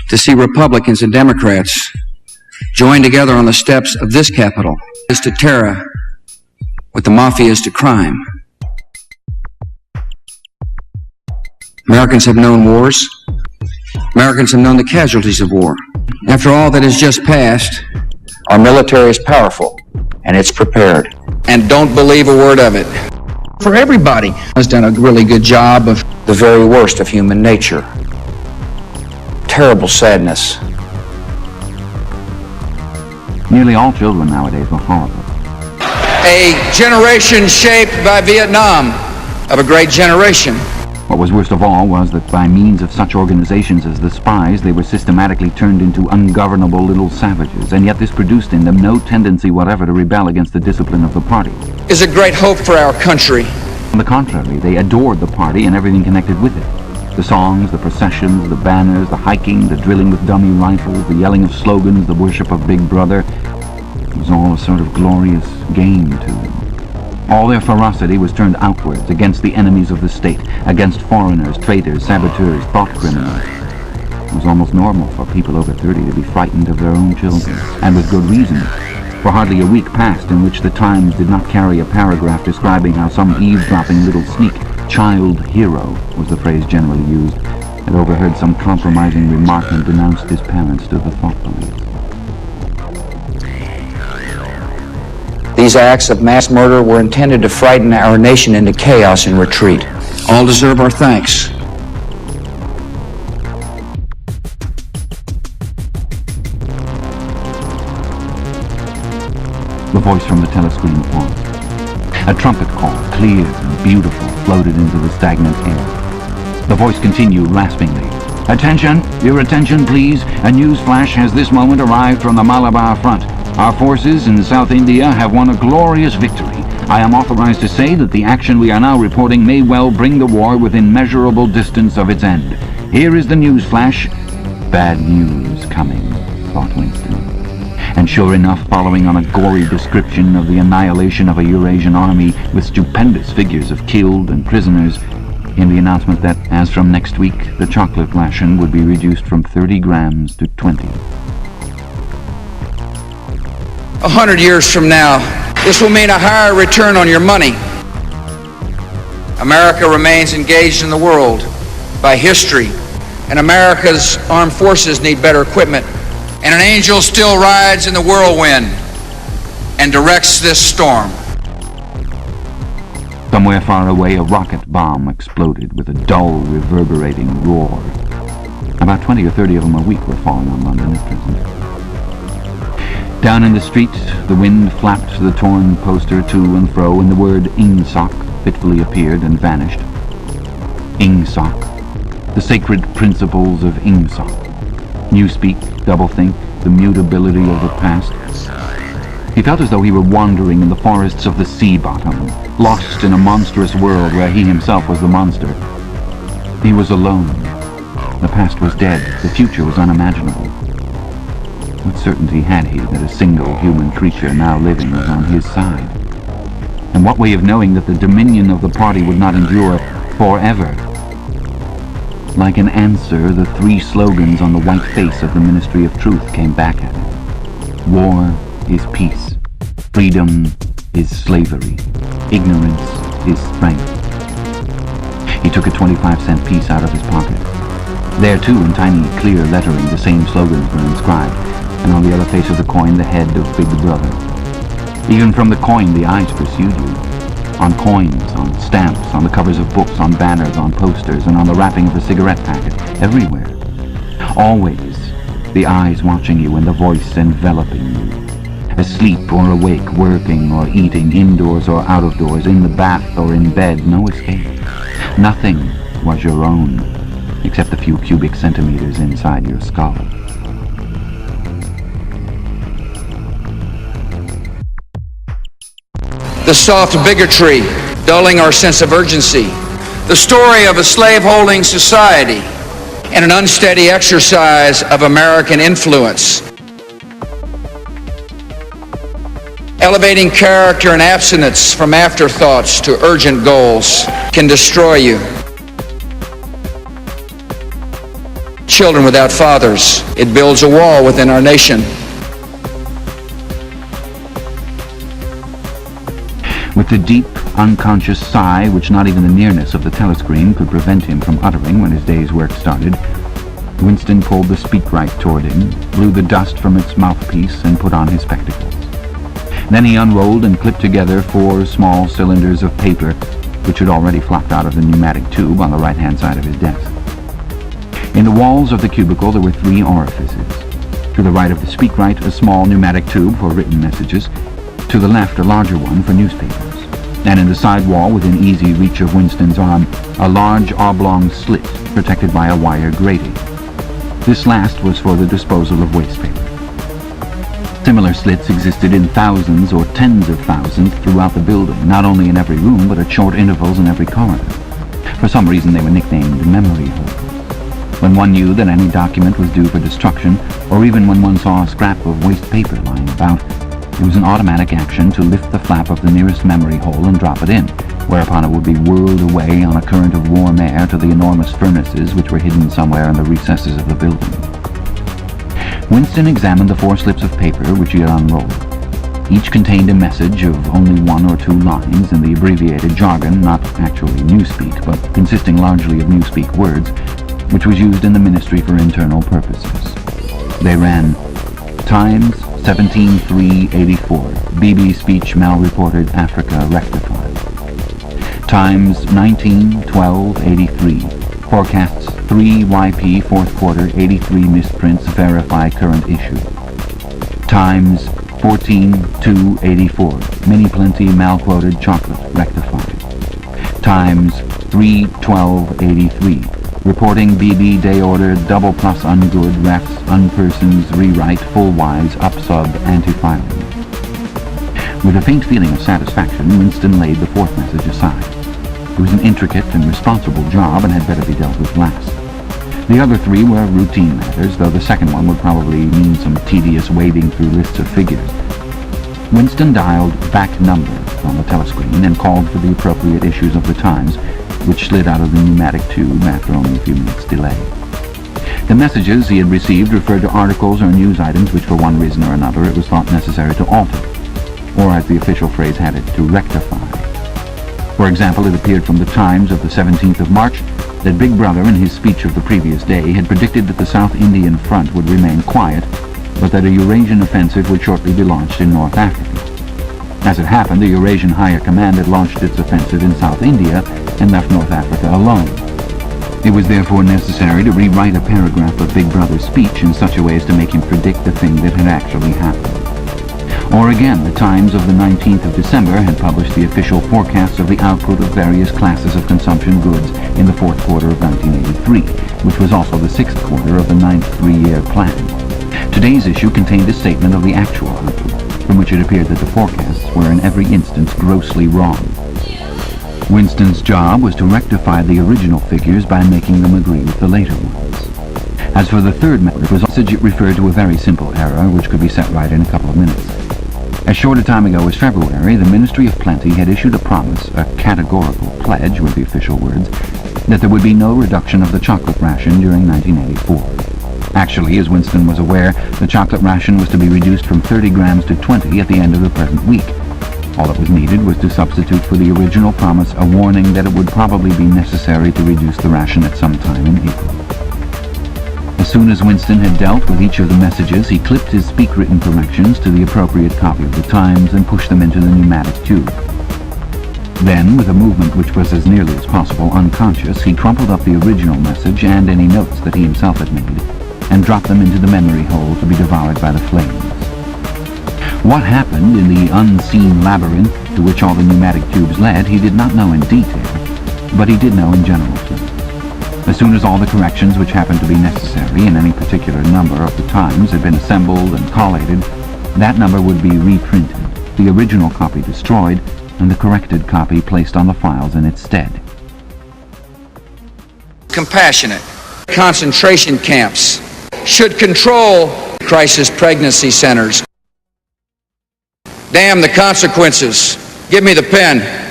to see Republicans and Democrats join together on the steps of this Capitol is to terror what the mafia is to crime. Americans have known wars. Americans have known the casualties of war. After all that has just passed, our military is powerful, and it's prepared. And don't believe a word of it. For everybody has done a really good job of the very worst of human nature. Terrible sadness. Nearly all children nowadays were horrible. A generation shaped by Vietnam, of a great generation. What was worst of all was that by means of such organizations as the Spies, they were systematically turned into ungovernable little savages, and yet this produced in them no tendency whatever to rebel against the discipline of the party. Is a great hope for our country. On the contrary, they adored the party and everything connected with it. The songs, the processions, the banners, the hiking, the drilling with dummy rifles, the yelling of slogans, the worship of Big Brother. It was all a sort of glorious game to them. All their ferocity was turned outwards, against the enemies of the state, against foreigners, traitors, saboteurs, thought criminals. It was almost normal for people over 30 to be frightened of their own children, and with good reason, for hardly a week passed in which the Times did not carry a paragraph describing how some eavesdropping little sneak, child hero, was the phrase generally used, had overheard some compromising remark and denounced his parents to the thought police. These acts of mass murder were intended to frighten our nation into chaos and retreat. All deserve our thanks. The voice from the telescreen paused. A trumpet call, clear and beautiful, floated into the stagnant air. The voice continued raspingly. "Attention! Your attention, please. A news flash has this moment arrived from the Malabar front. Our forces in South India have won a glorious victory. I am authorized to say that the action we are now reporting may well bring the war within measurable distance of its end. Here is the news flash." Bad news coming, thought Winston. And sure enough, following on a gory description of the annihilation of a Eurasian army with stupendous figures of killed and prisoners, came the announcement that, as from next week, the chocolate ration would be reduced from 30 grams to 20. 100 years from now, this will mean a higher return on your money. America remains engaged in the world by history, and America's armed forces need better equipment. And an angel still rides in the whirlwind and directs this storm. Somewhere far away, a rocket bomb exploded with a dull, reverberating roar. About 20 or 30 of them a week were falling on London at present. Down in the street, the wind flapped the torn poster to and fro, and the word "Ingsoc" fitfully appeared and vanished. Ingsoc. The sacred principles of Ingsoc. Newspeak, doublethink, the mutability of the past. He felt as though he were wandering in the forests of the sea bottom, lost in a monstrous world where he himself was the monster. He was alone. The past was dead. The future was unimaginable. What certainty had he that a single human creature now living was on his side? And what way of knowing that the dominion of the party would not endure forever? Like an answer, the three slogans on the white face of the Ministry of Truth came back at him. War is peace. Freedom is slavery. Ignorance is strength. He took a 25-cent piece out of his pocket. There, too, in tiny, clear lettering, the same slogans were inscribed, and on the other face of the coin, the head of Big Brother. Even from the coin, the eyes pursued you. On coins, on stamps, on the covers of books, on banners, on posters, and on the wrapping of a cigarette packet. Everywhere. Always, the eyes watching you and the voice enveloping you. Asleep or awake, working or eating, indoors or out of doors, in the bath or in bed, no escape. Nothing was your own, except the few cubic centimeters inside your skull. The soft bigotry, dulling our sense of urgency. The story of a slave-holding society and an unsteady exercise of American influence. Elevating character and abstinence from afterthoughts to urgent goals can destroy you. children without fathers. It builds a wall within our nation. With the deep, unconscious sigh which not even the nearness of the telescreen could prevent him from uttering when his day's work started, Winston pulled the speakwrite toward him, blew the dust from its mouthpiece, and put on his spectacles. Then he unrolled and clipped together 4 small cylinders of paper which had already flopped out of the pneumatic tube on the right-hand side of his desk. In the walls of the cubicle there were 3 orifices. To the right of the speakwrite, a small pneumatic tube for written messages. To the left, a larger one for newspapers. And in the side wall, within easy reach of Winston's arm, a large oblong slit protected by a wire grating. This last was for the disposal of waste paper. Similar slits existed in thousands or tens of thousands throughout the building, not only in every room, but at short intervals in every corridor. For some reason they were nicknamed memory holes. When one knew that any document was due for destruction, or even when one saw a scrap of waste paper lying about, it was an automatic action to lift the flap of the nearest memory hole and drop it in, whereupon it would be whirled away on a current of warm air to the enormous furnaces which were hidden somewhere in the recesses of the building. Winston examined the 4 slips of paper which he had unrolled. Each contained a message of only 1 or 2 lines in the abbreviated jargon, not actually newspeak, but consisting largely of newspeak words, which was used in the Ministry for Internal Purposes. They ran, Times 17-3-84, BB speech malreported, Africa rectified. Times 19-12-83, forecasts 3YP 4th quarter 83 misprints verify current issue. Times 14-2-84, mini plenty malquoted chocolate rectified. Times 3-12-83, reporting BB day order double plus ungood refs unpersons rewrite full wise upsub anti-filing. With a faint feeling of satisfaction, Winston laid the 4th message aside. It was an intricate and responsible job and had better be dealt with last. The other 3 were routine matters, though the second one would probably mean some tedious wading through lists of figures. Winston dialed back number on the telescreen and called for the appropriate issues of the Times, which slid out of the pneumatic tube after only a few minutes' delay. The messages he had received referred to articles or news items which for one reason or another it was thought necessary to alter, or as the official phrase had it, to rectify. For example, it appeared from the Times of the 17th of March that Big Brother in his speech of the previous day had predicted that the South Indian front would remain quiet, but that a Eurasian offensive would shortly be launched in North Africa. As it happened, the Eurasian Higher Command had launched its offensive in South India and left North Africa alone. It was therefore necessary to rewrite a paragraph of Big Brother's speech in such a way as to make him predict the thing that had actually happened. Or again, the Times of the 19th of December had published the official forecasts of the output of various classes of consumption goods in the 4th quarter of 1983, which was also the 6th quarter of the 9th 3-year plan. Today's issue contained a statement of the actual output, from which it appeared that the forecasts were in every instance grossly wrong. Winston's job was to rectify the original figures by making them agree with the later ones. As for the 3rd message, it referred to a very simple error which could be set right in a couple of minutes. As short a time ago as February, the Ministry of Plenty had issued a promise, a categorical pledge were the official words, that there would be no reduction of the chocolate ration during 1984. Actually, as Winston was aware, the chocolate ration was to be reduced from 30 grams to 20 at the end of the present week. All that was needed was to substitute for the original promise a warning that it would probably be necessary to reduce the ration at some time in April. As soon as Winston had dealt with each of the messages, he clipped his speak-written corrections to the appropriate copy of the Times and pushed them into the pneumatic tube. Then, with a movement which was as nearly as possible unconscious, he crumpled up the original message and any notes that he himself had made, and dropped them into the memory hole to be devoured by the flames. What happened in the unseen labyrinth to which all the pneumatic tubes led, he did not know in detail, but he did know in general terms. As soon as all the corrections which happened to be necessary in any particular number of the Times had been assembled and collated, that number would be reprinted, the original copy destroyed, and the corrected copy placed on the files in its stead. Compassionate. Concentration camps should control crisis pregnancy centers. Damn the consequences. Give me the pen.